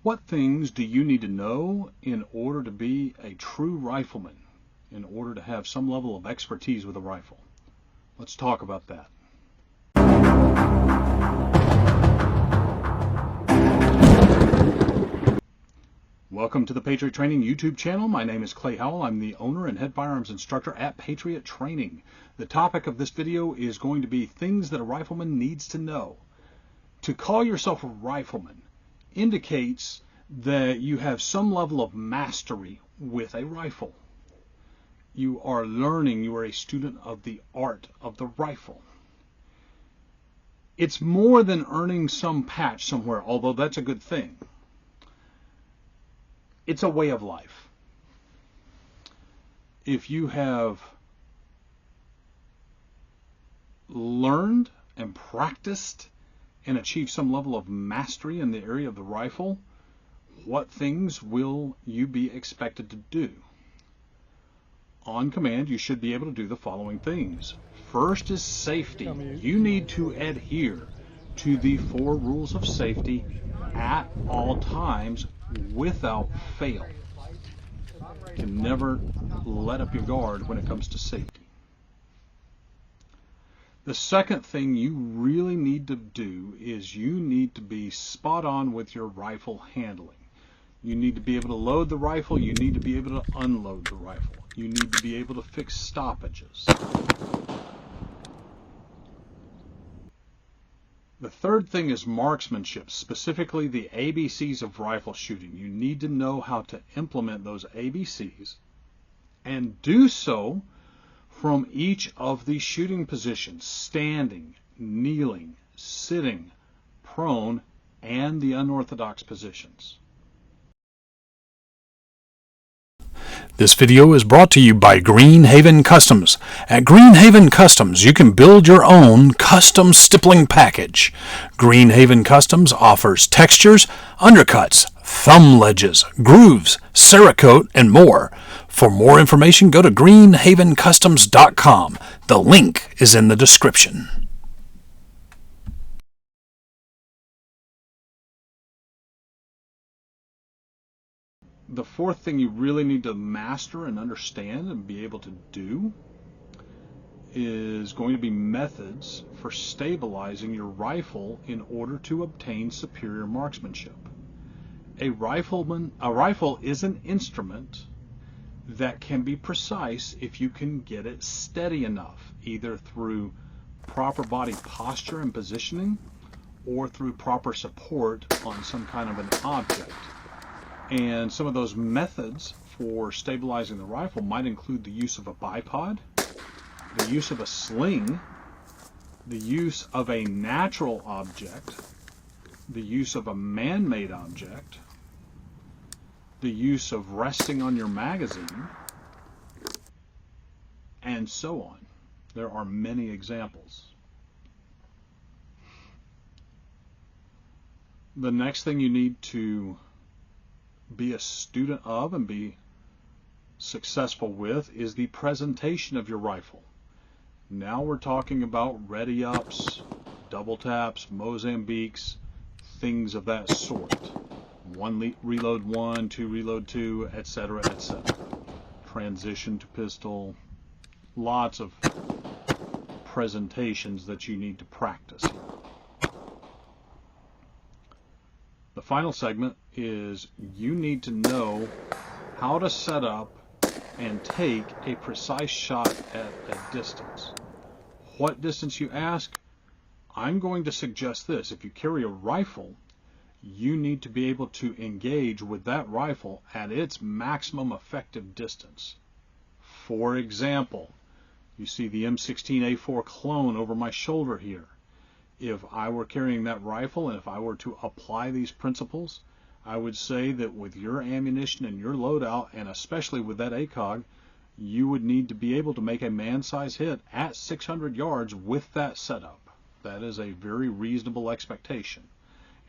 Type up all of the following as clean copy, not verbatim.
What things do you need to know in order to be a true rifleman, in order to have some level of expertise with a rifle? Let's talk about that. Welcome to the Patriot Training YouTube channel. My name is Clay Howell. I'm the owner and head firearms instructor at Patriot Training. The topic of this video is going to be things that a rifleman needs to know. To call yourself a rifleman indicates that you have some level of mastery with a rifle. You are learning, you are a student of the art of the rifle. It's more than earning some patch somewhere, although that's a good thing. It's a way of life. If you have learned and practiced and achieved some level of mastery in the area of the rifle, what things will you be expected to do? On command, you should be able to do the following things. First is safety. You need to adhere to the 4 rules of safety at all times without fail. You can never let up your guard when it comes to safety. The second thing you really need to do is you need to be spot on with your rifle handling. You need to be able to load the rifle. You need to be able to unload the rifle. You need to be able to fix stoppages. The third thing is marksmanship, specifically the ABCs of rifle shooting. You need to know how to implement those ABCs and do so from each of the shooting positions: standing, kneeling, sitting, prone, and the unorthodox positions. This video is brought to you by Green Haven Customs. At Green Haven Customs, you can build your own custom stippling package. Green Haven Customs offers textures, undercuts, thumb ledges, grooves, Cerakote, and more. For more information, go to greenhavencustoms.com. The link is in the description. The fourth thing you really need to master and understand and be able to do is going to be methods for stabilizing your rifle in order to obtain superior marksmanship. A rifle is an instrument that can be precise if you can get it steady enough, either through proper body posture and positioning or through proper support on some kind of an object. And some of those methods for stabilizing the rifle might include the use of a bipod, the use of a sling, the use of a natural object, the use of a man-made object, the use of resting on your magazine, and so on. There are many examples. The next thing you need to be a student of and be successful with is the presentation of your rifle. Now we're talking about ready-ups, double taps, Mozambiques, things of that sort. Reload 1, 2 reload 2, etc., etc. Transition to pistol. Lots of presentations that you need to practice. The final segment is you need to know how to set up and take a precise shot at a distance. What distance, you ask? I'm going to suggest this. If you carry a rifle, you need to be able to engage with that rifle at its maximum effective distance. For example, you see the M16A4 clone over my shoulder here. If I were carrying that rifle and if I were to apply these principles, I would say that with your ammunition and your loadout, and especially with that ACOG, you would need to be able to make a man-size hit at 600 yards with that setup. That is a very reasonable expectation.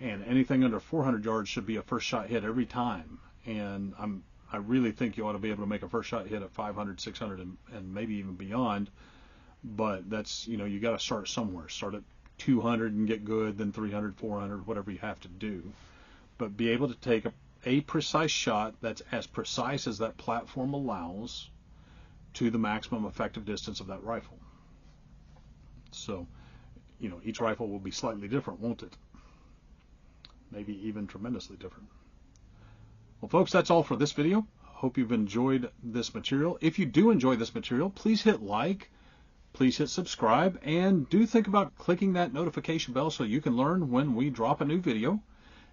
And anything under 400 yards should be a first shot hit every time. And I really think you ought to be able to make a first shot hit at 500, 600, and maybe even beyond. But that's, you got to start somewhere. Start at 200 and get good, then 300, 400, whatever you have to do. but be able to take a precise shot that's as precise as that platform allows to the maximum effective distance of that rifle. So, each rifle will be slightly different, won't it? Maybe even tremendously different. Well, folks, that's all for this video. Hope you've enjoyed this material. If you do enjoy this material, please hit like, please hit subscribe, and do think about clicking that notification bell so you can learn when we drop a new video.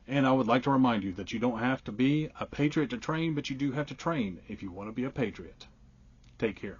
And I would like to remind you that you don't have to be a patriot to train, but you do have to train if you want to be a patriot. Take care.